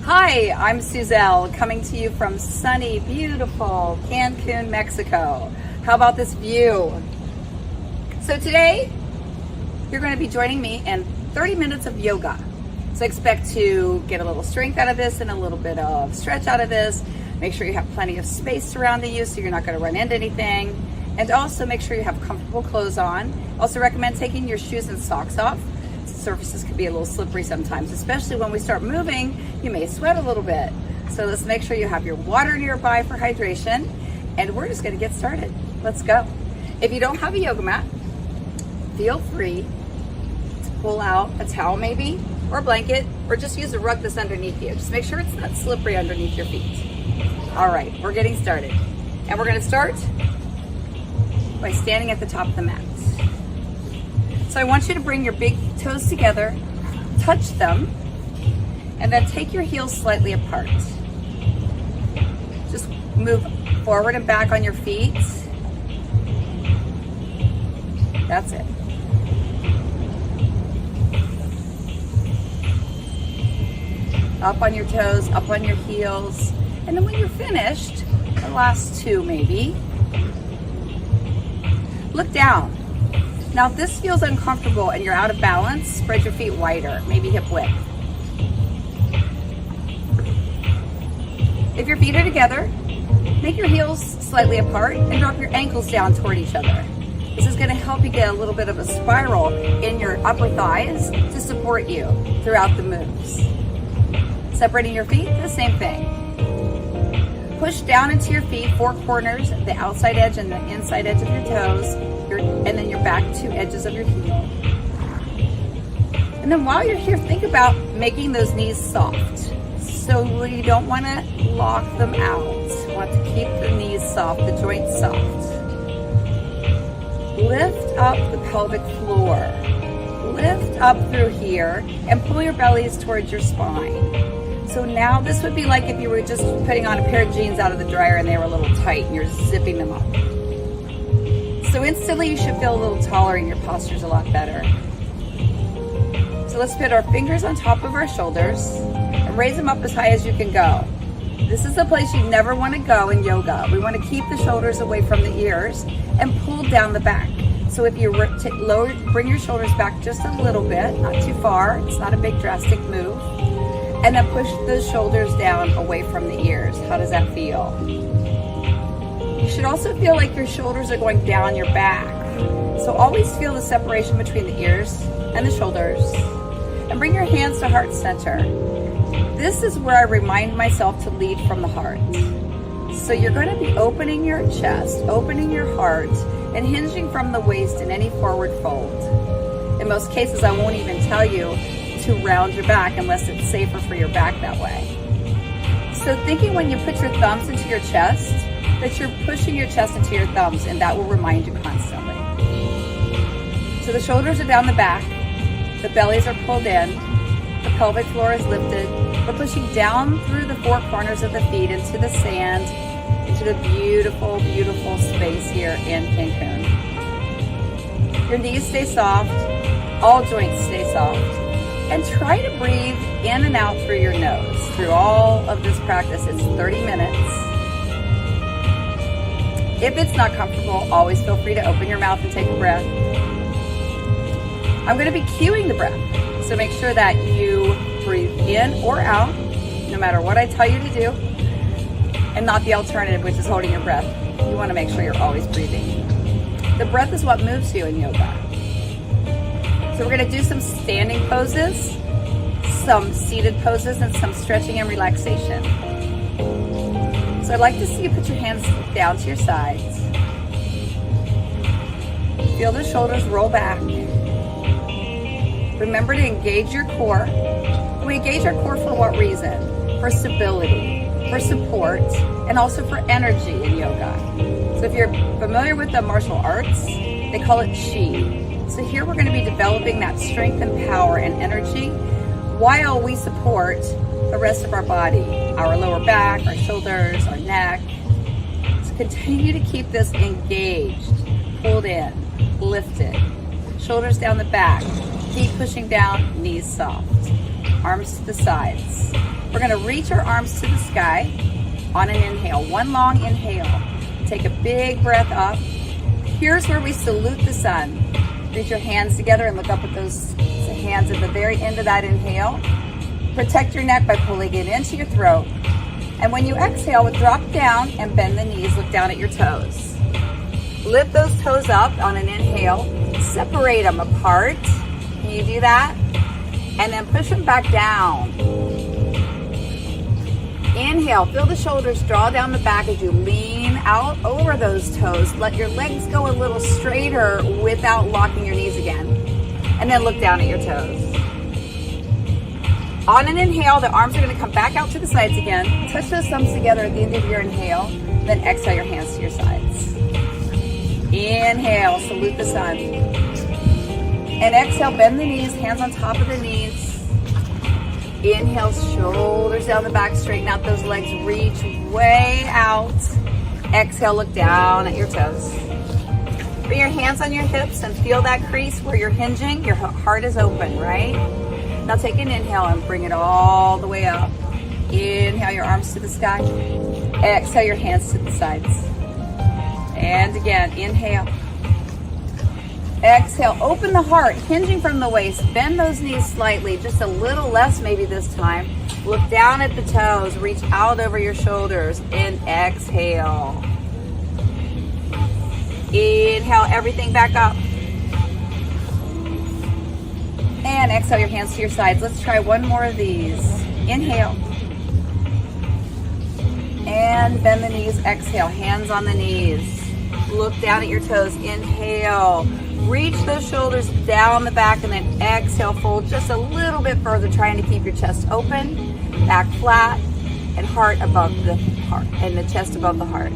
Hi, I'm Suzelle, coming to you from sunny, beautiful Cancun, Mexico. How about this view? So today, you're going to be joining me in 30 minutes of yoga. So expect to get a little strength out of this and a little bit of stretch out of this. Make sure you have plenty of space surrounding you so you're not going to run into anything. And also make sure you have comfortable clothes on. Also recommend taking your shoes and socks off. Surfaces can be a little slippery sometimes, especially when we start moving. You may sweat a little bit. So let's make sure you have your water nearby for hydration. And we're just going to get started. Let's go. If you don't have a yoga mat, feel free to pull out a towel maybe, or a blanket, or just use a rug that's underneath you. Just make sure it's not slippery underneath your feet. All right, we're getting started. And we're going to start by standing at the top of the mat. So I want you to bring your big toes together, touch them, and then take your heels slightly apart. Just move forward and back on your feet. That's it. Up on your toes, up on your heels. And then when you're finished, the last two maybe, look down. Now if this feels uncomfortable and you're out of balance, spread your feet wider, maybe hip width. If your feet are together, make your heels slightly apart and drop your ankles down toward each other. This is going to help you get a little bit of a spiral in your upper thighs to support you throughout the moves. Separating your feet, the same thing. Push down into your feet, four corners, the outside edge and the inside edge of your toes, and then your back two edges of your heel. And then while you're here, think about making those knees soft. So you don't want to lock them out. You want to keep the knees soft, the joints soft. Lift up the pelvic floor. Lift up through here and pull your bellies towards your spine. So now this would be like if you were just putting on a pair of jeans out of the dryer and they were a little tight and you're zipping them up. So instantly you should feel a little taller and your posture's a lot better. So let's put our fingers on top of our shoulders and raise them up as high as you can go. This is the place you never want to go in yoga. We want to keep the shoulders away from the ears and pull down the back. So if you bring your shoulders back just a little bit, not too far, it's not a big drastic move. And then push those shoulders down away from the ears. How does that feel? You should also feel like your shoulders are going down your back. So always feel the separation between the ears and the shoulders. And bring your hands to heart center. This is where I remind myself to lead from the heart. So you're going to be opening your chest, opening your heart, and hinging from the waist in any forward fold. In most cases, I won't even tell you to round your back unless it's safer for your back that way. So thinking when you put your thumbs into your chest, that you're pushing your chest into your thumbs, and that will remind you constantly. So the shoulders are down the back, the bellies are pulled in, the pelvic floor is lifted. We're pushing down through the four corners of the feet into the sand, into the beautiful, beautiful space here in Cancun. Your knees stay soft, all joints stay soft. And try to breathe in and out through your nose. Through all of this practice, it's 30 minutes. If it's not comfortable, always feel free to open your mouth and take a breath. I'm going to be cueing the breath. So make sure that you breathe in or out, no matter what I tell you to do, and not the alternative, which is holding your breath. You want to make sure you're always breathing. The breath is what moves you in yoga. So we're going to do some standing poses, some seated poses, and some stretching and relaxation. So I'd like to see you put your hands down to your sides. Feel the shoulders roll back. Remember to engage your core. We engage our core for what reason? For stability, for support, and also for energy in yoga. So if you're familiar with the martial arts, they call it Chi. So here we're going to be developing that strength and power and energy while we support the rest of our body, our lower back, our shoulders, our neck. So continue to keep this engaged, pulled in, lifted. Shoulders down the back, feet pushing down, knees soft. Arms to the sides. We're gonna reach our arms to the sky on an inhale, one long inhale. Take a big breath up. Here's where we salute the sun. Reach your hands together and look up at those hands at the very end of that inhale. Protect your neck by pulling it into your throat. And when you exhale, drop down and bend the knees, look down at your toes. Lift those toes up on an inhale, separate them apart. Can you do that? And then push them back down. Inhale, feel the shoulders draw down the back as you lean out over those toes. Let your legs go a little straighter without locking your knees again. And then look down at your toes. On an inhale, the arms are going to come back out to the sides again. Touch those thumbs together at the end of your inhale. Then exhale your hands to your sides. Inhale, salute the sun. And exhale, bend the knees, hands on top of the knees. Inhale, shoulders down the back, straighten out those legs, reach way out. Exhale, look down at your toes. Bring your hands on your hips and feel that crease where you're hinging. Your heart is open, right? Now take an inhale and bring it all the way up. Inhale your arms to the sky. Exhale your hands to the sides. And again, inhale. Exhale, open the heart, hinging from the waist. Bend those knees slightly, just a little less maybe this time. Look down at the toes, reach out over your shoulders, and exhale. Inhale everything back up. And exhale your hands to your sides. Let's try one more of these. Inhale. And bend the knees, exhale, hands on the knees. Look down at your toes, inhale. Reach those shoulders down the back and then exhale, fold just a little bit further, trying to keep your chest open, back flat, and heart above the heart, and the chest above the heart.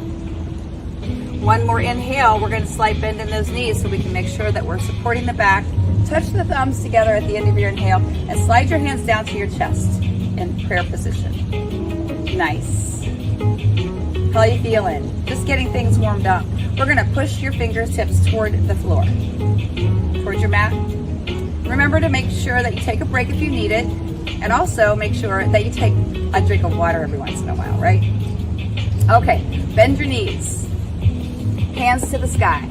One more inhale, we're going to slight bend in those knees so we can make sure that we're supporting the back. Touch the thumbs together at the end of your inhale and slide your hands down to your chest in prayer position. Nice. How are you feeling? Just getting things warmed up. We're going to push your fingertips toward the floor, towards your mat. Remember to make sure that you take a break if you need it, and also make sure that you take a drink of water every once in a while, right? Okay, bend your knees, hands to the sky.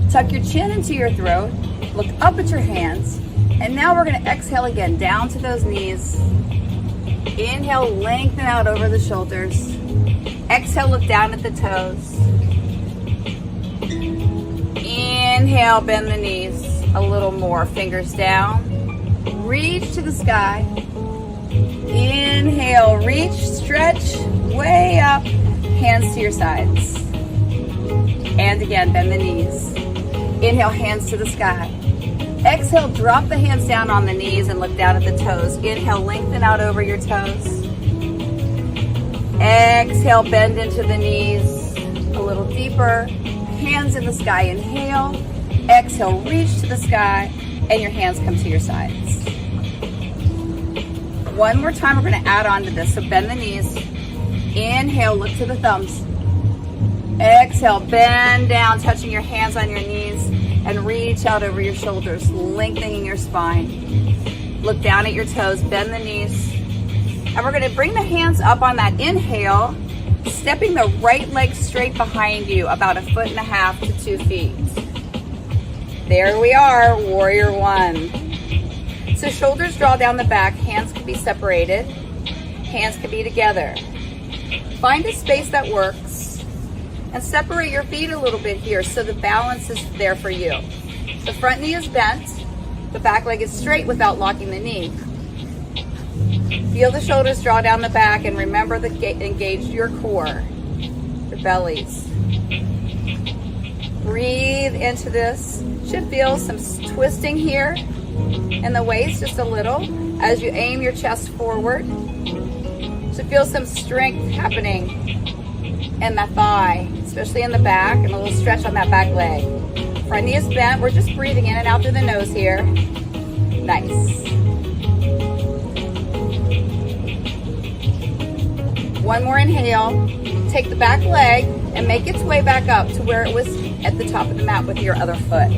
Tuck your chin into your throat, look up at your hands, and now we're going to exhale again, down to those knees. Inhale, lengthen out over the shoulders. Exhale, look down at the toes. Inhale, bend the knees a little more. Fingers down. Reach to the sky. Inhale, reach, stretch, way up. Hands to your sides. And again, bend the knees. Inhale, hands to the sky. Exhale, drop the hands down on the knees and look down at the toes. Inhale, lengthen out over your toes. Exhale, bend into the knees a little deeper. Hands in the sky, inhale. Exhale, reach to the sky, and your hands come to your sides. One more time, we're going to add on to this. So bend the knees. Inhale, look to the thumbs. Exhale, bend down, touching your hands on your knees, and reach out over your shoulders, lengthening your spine. Look down at your toes, bend the knees. And we're going to bring the hands up on that inhale, stepping the right leg straight behind you, about 1.5 to 2 feet. There we are, warrior one. So shoulders draw down the back, hands can be separated, hands can be together. Find a space that works and separate your feet a little bit here so the balance is there for you. The front knee is bent, the back leg is straight without locking the knee. Feel the shoulders draw down the back and remember to engage your core, your bellies. Breathe into this. Should feel some twisting here in the waist, just a little, as you aim your chest forward. Should feel some strength happening in the thigh, especially in the back, and a little stretch on that back leg. Front knee is bent. We're just breathing in and out through the nose here. Nice. One more inhale. Take the back leg and make its way back up to where it was at the top of the mat with your other foot.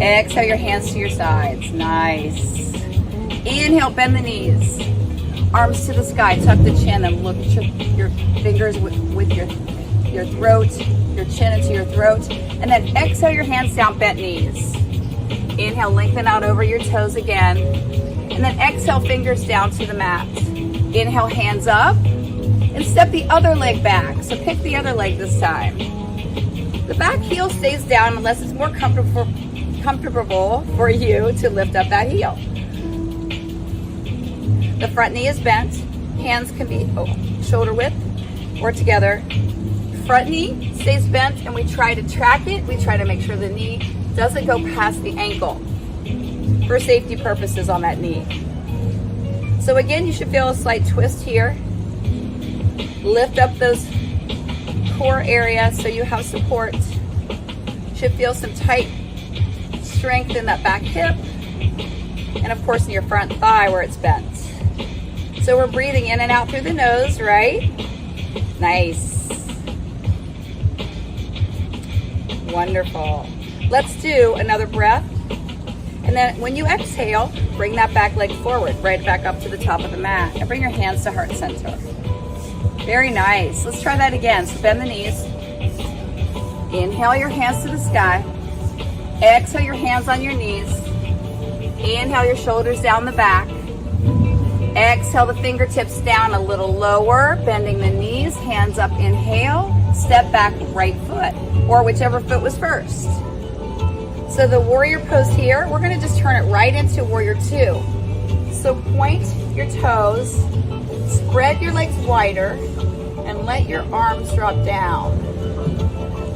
Exhale your hands to your sides. Nice. Inhale, bend the knees. Arms to the sky, tuck the chin and look at your fingers with your throat, your chin into your throat. And then exhale your hands down, bent knees. Inhale, lengthen out over your toes again. And then exhale, fingers down to the mat. Inhale, hands up. And step the other leg back. So pick the other leg this time. The back heel stays down unless it's more comfortable for you to lift up that heel. The front knee is bent. Hands can be shoulder width or together. Front knee stays bent and we try to track it. We try to make sure the knee doesn't go past the ankle for safety purposes on that knee. So again, you should feel a slight twist here. Lift up those core areas so you have support. Should feel some tight strength in that back hip. And of course in your front thigh where it's bent. So we're breathing in and out through the nose, right? Nice. Wonderful. Let's do another breath. And then when you exhale, bring that back leg forward, right back up to the top of the mat. And bring your hands to heart center. Very nice. Let's try that again. So bend the knees. Inhale your hands to the sky. Exhale your hands on your knees. Inhale your shoulders down the back. Exhale the fingertips down a little lower, bending the knees, hands up, inhale, step back, right foot, or whichever foot was first. So the warrior pose here, we're gonna just turn it right into warrior two. So point your toes, spread your legs wider, and let your arms drop down.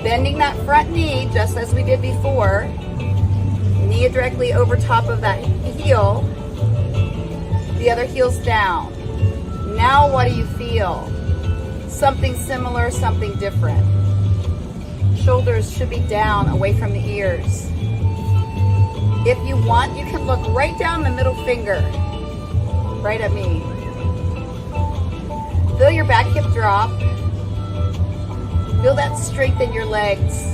Bending that front knee, just as we did before, knee directly over top of that heel, the other heel's down. Now what do you feel? Something similar, something different. Shoulders should be down, away from the ears. If you want, you can look right down the middle finger, right at me. Feel your back hip drop. Feel that strength in your legs.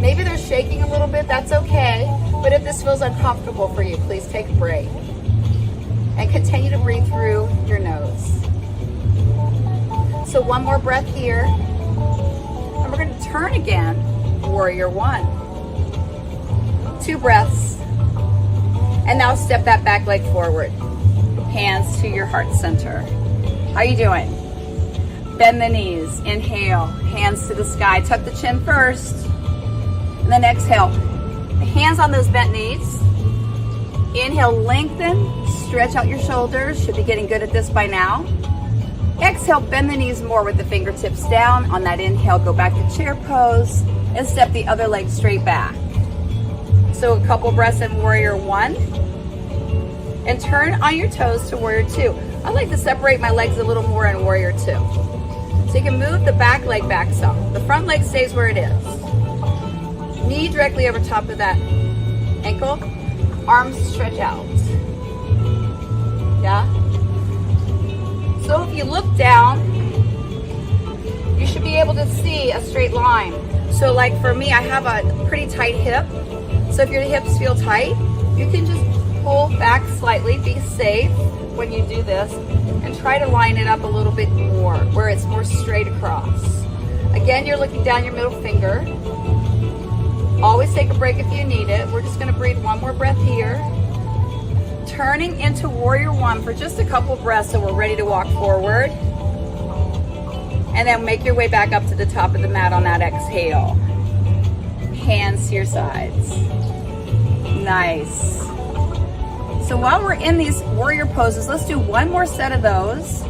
Maybe they're shaking a little bit, that's okay. But if this feels uncomfortable for you, please take a break. And continue to breathe through your nose. So one more breath here. And we're going to turn again, warrior one. 2 breaths. And now step that back leg forward. Hands to your heart center. How you doing? Bend the knees. Inhale. Hands to the sky. Tuck the chin first. And then exhale. Hands on those bent knees. Inhale, lengthen. Stretch out your shoulders. Should be getting good at this by now. Exhale, bend the knees more with the fingertips down. On that inhale, go back to chair pose and step the other leg straight back. So a couple breaths in warrior one. And turn on your toes to warrior two. I like to separate my legs a little more in warrior two. So you can move the back leg back some. The front leg stays where it is. Knee directly over top of that ankle. Arms stretch out. Yeah? So if you look down, you should be able to see a straight line. So like for me, I have a pretty tight hip. So if your hips feel tight, you can just pull back slightly, be safe when you do this, and try to line it up a little bit more, where it's more straight across. Again, you're looking down your middle finger. Always take a break if you need it. We're just gonna breathe one more breath here. Turning into warrior one for just a couple breaths so we're ready to walk forward. And then make your way back up to the top of the mat on that exhale. Hands to your sides. Nice. So while we're in these warrior poses, let's do one more set of those.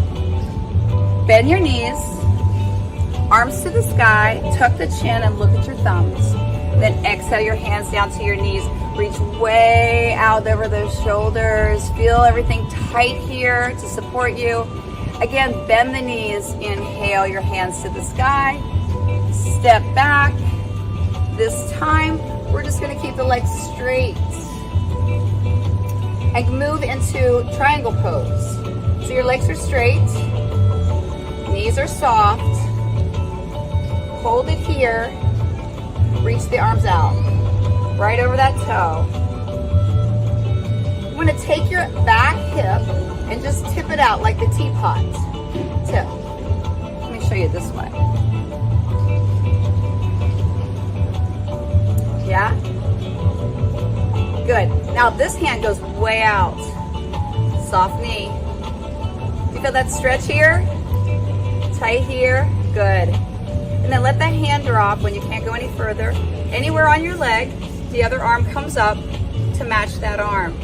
Bend your knees, arms to the sky, tuck the chin and look at your thumbs. Then exhale your hands down to your knees. Reach way out over those shoulders. Feel everything tight here to support you. Again, bend the knees. Inhale your hands to the sky. Step back. This time, we're just gonna keep the legs straight. And move into triangle pose. So your legs are straight. Knees are soft. Hold it here. Reach the arms out, right over that toe. You want want to take your back hip and just tip it out like the teapot. Tip. Let me show you this way. Yeah? Good. Now this hand goes way out. Soft knee. You feel that stretch here? Tight here? Good. And then let that hand drop when you can't go any further. Anywhere on your leg, the other arm comes up to match that arm.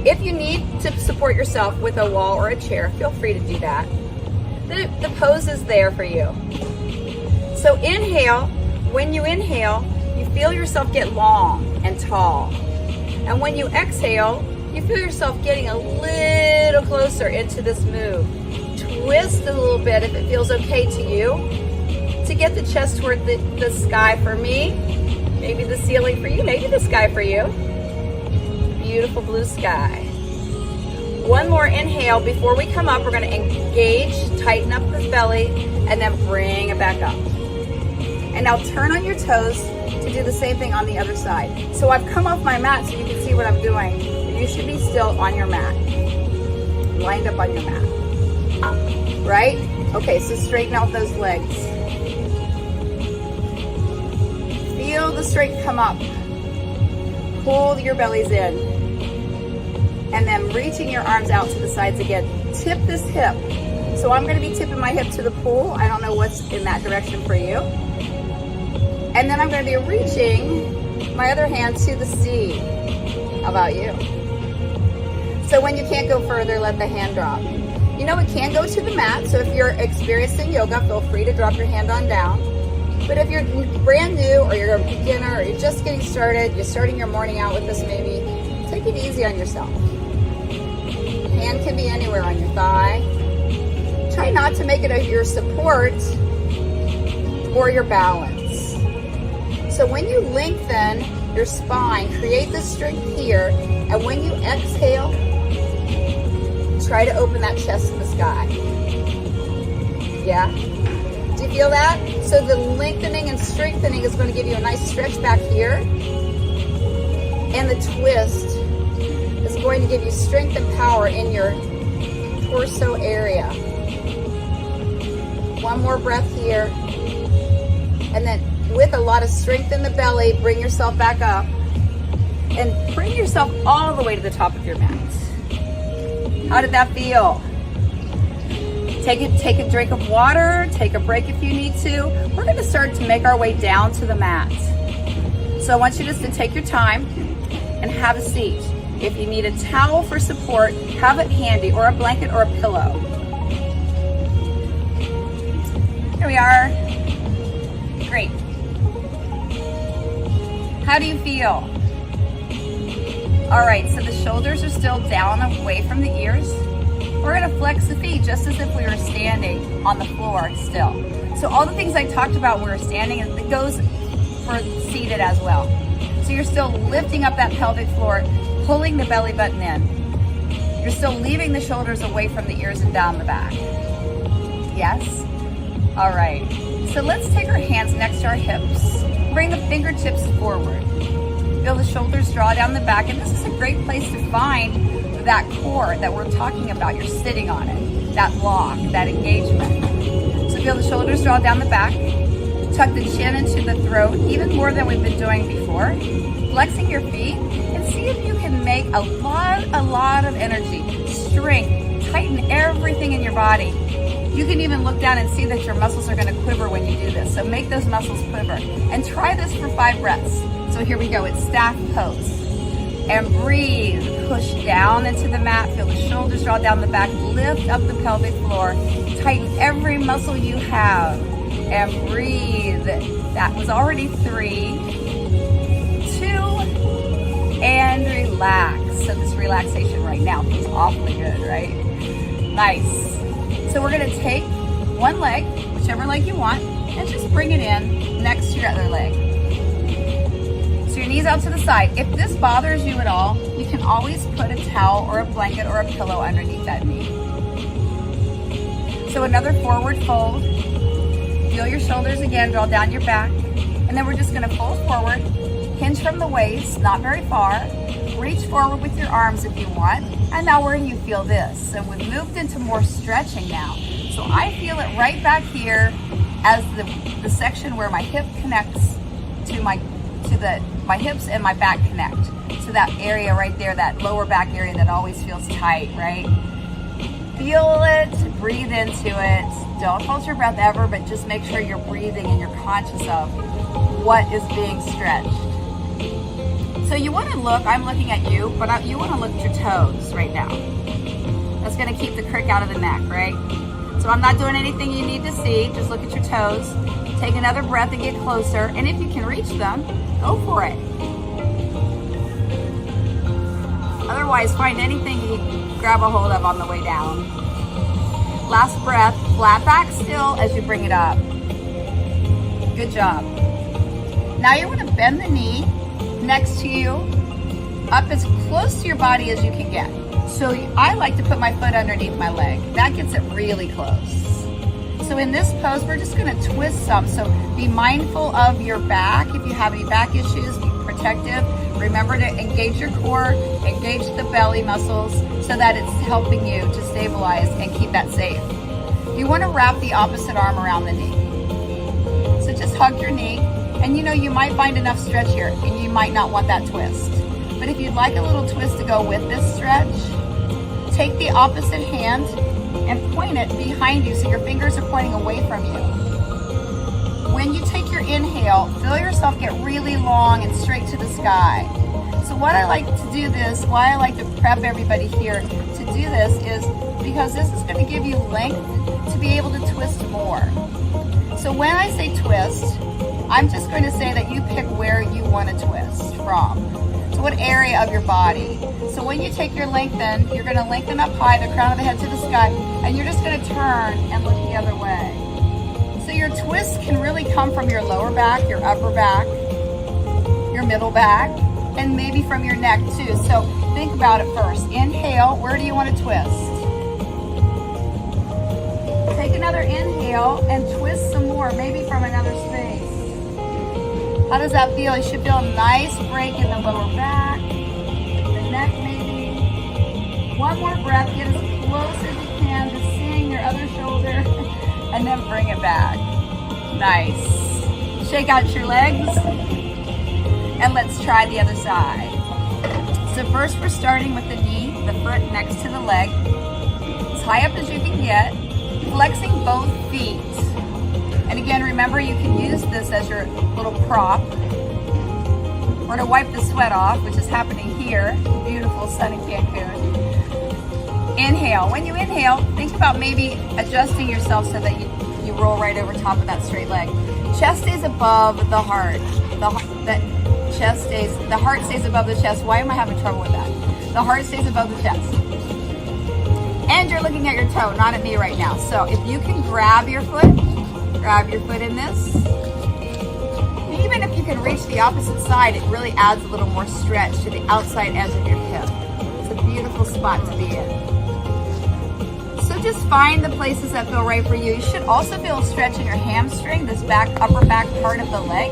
If you need to support yourself with a wall or a chair, feel free to do that. The pose is there for you. So inhale. When you inhale, you feel yourself get long and tall. And when you exhale, you feel yourself getting a little closer into this move. Twist a little bit if it feels okay to you, to get the chest toward the sky for me, maybe the ceiling for you, maybe the sky for you. Beautiful blue sky. One more inhale before we come up. We're going to engage, tighten up the belly, and then bring it back up. And now turn on your toes to do the same thing on the other side. So I've come off my mat so you can see what I'm doing. You should be still on your mat, lined up on your mat. Right? Okay, so straighten out those legs. Feel the strength come up. Pull your bellies in. And then reaching your arms out to the sides again. Tip this hip. So I'm going to be tipping my hip to the pool. I don't know what's in that direction for you. And then I'm going to be reaching my other hand to the sea. How about you? So when you can't go further, let the hand drop. You know, it can go to the mat. So if you're experiencing yoga, feel free to drop your hand on down. But if you're brand new or you're a beginner or you're just getting started, you're starting your morning out with this maybe, take it easy on yourself. Hand can be anywhere on your thigh. Try not to make it your support or your balance. So when you lengthen your spine, create the strength here, and when you exhale, try to open that chest to the sky. Yeah? Do you feel that? So the lengthening and strengthening is going to give you a nice stretch back here. And the twist is going to give you strength and power in your torso area. One more breath here. And then with a lot of strength in the belly, bring yourself back up. And bring yourself all the way to the top of your mat. How did that feel? Take a drink of water, take a break if you need to. We're going to start to make our way down to the mat. So I want you just to take your time and have a seat. If you need a towel for support, have it handy, or a blanket or a pillow. Here we are. Great. How do you feel? All right, so the shoulders are still down away from the ears. We're gonna flex the feet just as if we were standing on the floor still. So all the things I talked about when we were standing, it goes for seated as well. So you're still lifting up that pelvic floor, pulling the belly button in. You're still leaving the shoulders away from the ears and down the back. Yes? All right. So let's take our hands next to our hips. Bring the fingertips forward. Feel the shoulders draw down the back. And this is a great place to find that core that we're talking about. You're sitting on it. That lock, that engagement. So feel the shoulders draw down the back. Tuck the chin into the throat, even more than we've been doing before. Flexing your feet, and see if you can make a lot of energy, strength, tighten everything in your body. You can even look down and see that your muscles are going to quiver when you do this. So make those muscles quiver. And try this for 5 breaths. So here we go. It's staff pose. And breathe. Push down into the mat. Feel the shoulders draw down the back. Lift up the pelvic floor. Tighten every muscle you have. And breathe. That was already 3, 2, and relax. So this relaxation right now feels awfully good, right? Nice. So we're gonna take one leg, whichever leg you want, and just bring it in next to your other leg. So your knees out to the side. If this bothers you at all, you can always put a towel or a blanket or a pillow underneath that knee. So another forward fold. Feel your shoulders again, draw down your back. And then we're just gonna fold forward, hinge from the waist, not very far. Reach forward with your arms if you want. And now where do you feel this? So we've moved into more stretching now. So I feel it right back here as the section where my hip connects to my hips and my back connect. So that area right there, that lower back area that always feels tight, right? Feel it, breathe into it. Don't hold your breath ever, but just make sure you're breathing and you're conscious of what is being stretched. So you want to look, I'm looking at you, but you want to look at your toes right now. That's going to keep the crick out of the neck, right? So I'm not doing anything you need to see. Just look at your toes. Take another breath and get closer. And if you can reach them, go for it. Otherwise, find anything you can grab a hold of on the way down. Last breath, flat back still as you bring it up. Good job. Now you want to bend the knee next to you, up as close to your body as you can get. So I like to put my foot underneath my leg. That gets it really close. So in this pose, we're just going to twist some. So be mindful of your back. If you have any back issues, be protective. Remember to engage your core, engage the belly muscles so that it's helping you to stabilize and keep that safe. You want to wrap the opposite arm around the knee. So just hug your knee. And you know, you might find enough stretch here and you might not want that twist. But if you'd like a little twist to go with this stretch, take the opposite hand and point it behind you so your fingers are pointing away from you. When you take your inhale, feel yourself get really long and straight to the sky. So what I like to do this, why I like to prep everybody here to do this is because this is going to give you length to be able to twist more. So when I say twist, I'm just going to say that you pick where you want to twist from. So what area of your body. So when you take your lengthen, you're going to lengthen up high, the crown of the head to the sky, and you're just going to turn and look the other way. So your twist can really come from your lower back, your upper back, your middle back, and maybe from your neck too. So think about it first. Inhale, where do you want to twist? Take another inhale and twist some more, maybe from another space. How does that feel? You should feel a nice break in the lower back, the neck maybe. One more breath, get as close as you can to seeing your other shoulder, and then bring it back. Nice. Shake out your legs, and let's try the other side. So first we're starting with the knee, the foot next to the leg, as high up as you can get, flexing both feet. And again, remember you can use this as your little prop or to wipe the sweat off, which is happening here. Beautiful sunny Cancun. Inhale. When you inhale, think about maybe adjusting yourself so that you roll right over top of that straight leg. Chest stays above the heart. The heart stays above the chest. Why am I having trouble with that? The heart stays above the chest. And you're looking at your toe, not at me right now. So if you can grab your foot in this. Even if you can reach the opposite side, it really adds a little more stretch to the outside edge of your hip. It's a beautiful spot to be in. So just find the places that feel right for you. You should also feel a stretch in your hamstring, this upper back part of the leg,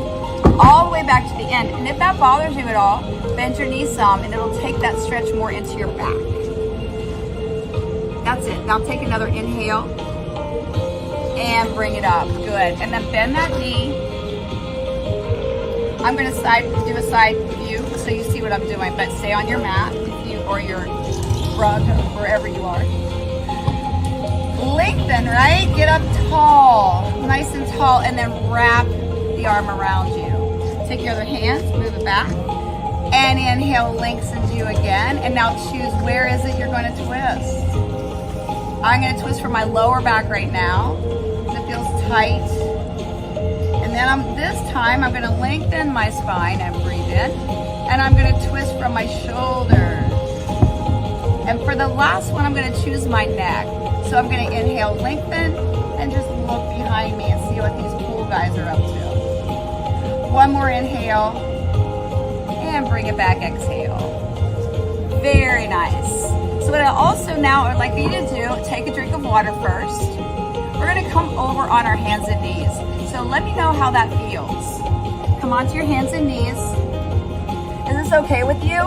all the way back to the end. And if that bothers you at all, bend your knees some and it'll take that stretch more into your back. That's it. Now take another inhale. And bring it up. Good. And then bend that knee. I'm going to do a side view so you see what I'm doing, but stay on your mat or your rug, wherever you are. Lengthen, right? Get up tall, nice and tall, and then wrap the arm around you. Take your other hand, move it back, and inhale, lengthens you again. And now choose where is it you're going to twist. I'm going to twist from my lower back right now. It feels tight. And then this time I'm going to lengthen my spine and breathe in. And I'm going to twist from my shoulders. And for the last one, I'm going to choose my neck. So I'm going to inhale, lengthen, and just look behind me and see what these cool guys are up to. One more inhale. And bring it back, exhale. Very nice. So what I also now would like you to do, take a drink of water first. We're going to come over on our hands and knees. So let me know how that feels. Come onto your hands and knees. Is this okay with you?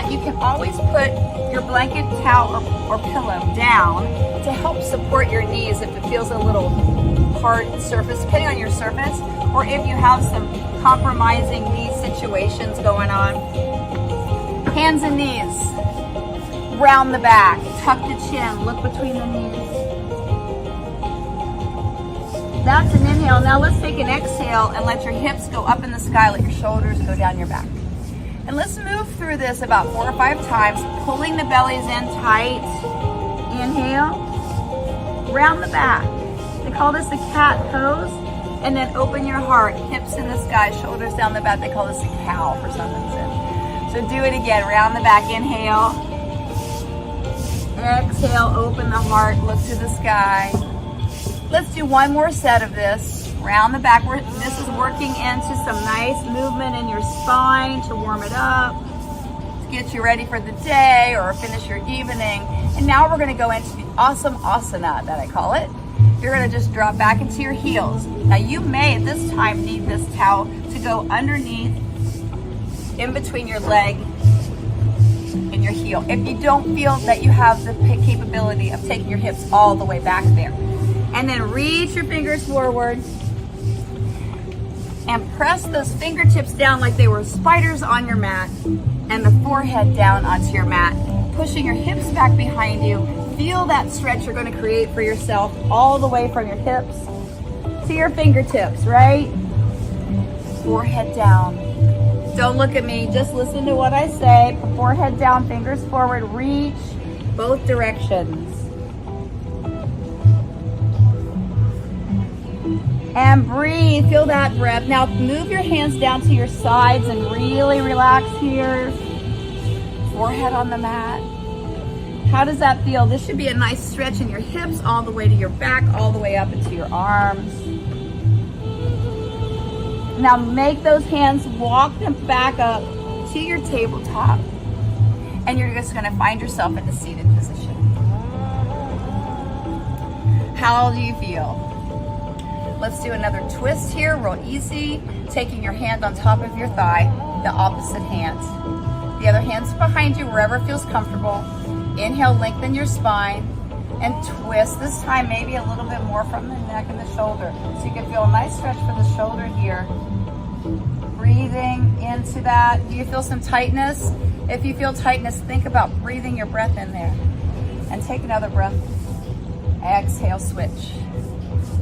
that, you can always put your blanket, towel, or pillow down to help support your knees if it feels a little hard surface, depending on your surface, or if you have some compromising knee situations going on. Hands and knees, round the back, tuck the chin, look between the knees. That's an inhale. Now let's take an exhale and let your hips go up in the sky, let your shoulders go down your back. And let's move through this about 4 or 5 times, pulling the bellies in tight. Inhale, round the back. They call this the cat pose. And then open your heart, hips in the sky, shoulders down the back. They call this a cow for some reason. So do it again, round the back, inhale. Exhale, open the heart, look to the sky. Let's do one more set of this. Round the back. This is working into some nice movement in your spine to warm it up, to get you ready for the day or finish your evening. And now we're going to go into the awesome asana that I call it. You're going to just drop back into your heels. Now you may at this time need this towel to go underneath, in between your leg and your heel. If you don't feel that you have the capability of taking your hips all the way back there. And then reach your fingers forward and press those fingertips down like they were spiders on your mat, and the forehead down onto your mat, pushing your hips back behind you. Feel that stretch you're going to create for yourself all the way from your hips to your fingertips, right? Forehead down. Don't look at me, just listen to what I say. Forehead down, fingers forward, reach both directions. And breathe, feel that breath. Now move your hands down to your sides and really relax here. Forehead on the mat. How does that feel? This should be a nice stretch in your hips all the way to your back, all the way up into your arms. Now make those hands, walk them back up to your tabletop. And you're just gonna find yourself in the seated position. How do you feel? Let's do another twist here, real easy. Taking your hand on top of your thigh, the opposite hand. The other hand's behind you, wherever feels comfortable. Inhale, lengthen your spine, and twist. This time, maybe a little bit more from the neck and the shoulder. So you can feel a nice stretch for the shoulder here. Breathing into that. Do you feel some tightness? If you feel tightness, think about breathing your breath in there. And take another breath. Exhale, switch.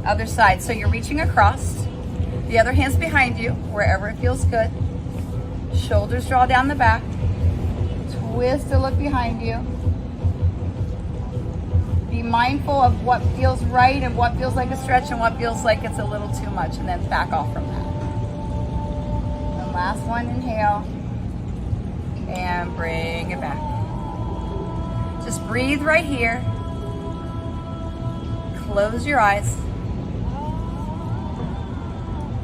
Other side. So you're reaching across. The other hand's behind you, wherever it feels good. Shoulders draw down the back. Twist to look behind you. Be mindful of what feels right and what feels like a stretch and what feels like it's a little too much, and then back off from that. And last one, inhale. And bring it back. Just breathe right here. Close your eyes.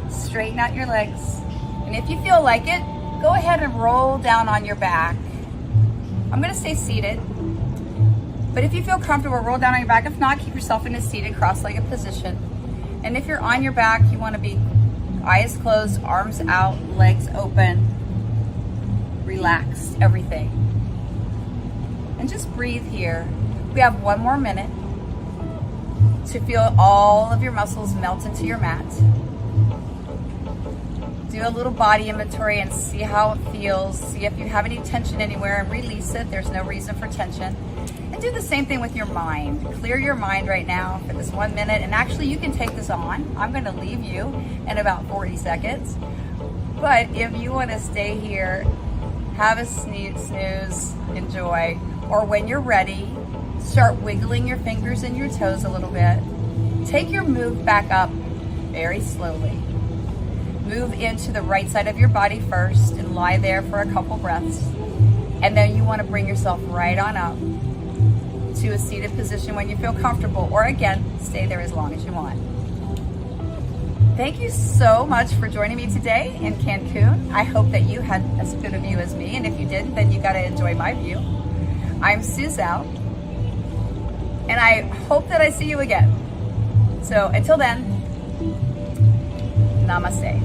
Straighten out your legs. And if you feel like it, go ahead and roll down on your back. I'm going to stay seated. But if you feel comfortable, roll down on your back. If not, keep yourself in a seated cross-legged position. And if you're on your back, you want to be eyes closed, arms out, legs open, relaxed, everything. And just breathe here. We have 1 more minute to feel all of your muscles melt into your mat. Do a little body inventory and see how it feels. See if you have any tension anywhere and release it. There's no reason for tension. And do the same thing with your mind. Clear your mind right now for this 1 minute. And actually, you can take this on. I'm going to leave you in about 40 seconds. But if you want to stay here, have a snooze, enjoy. Or when you're ready, start wiggling your fingers and your toes a little bit. Take your move back up very slowly. Move into the right side of your body first and lie there for a couple breaths. And then you want to bring yourself right on up to a seated position when you feel comfortable, or again, stay there as long as you want. Thank you so much for joining me today in Cancun. I hope that you had as good a view as me, and if you didn't, then you got to enjoy my view. I'm Suzelle, and I hope that I see you again. So until then, namaste.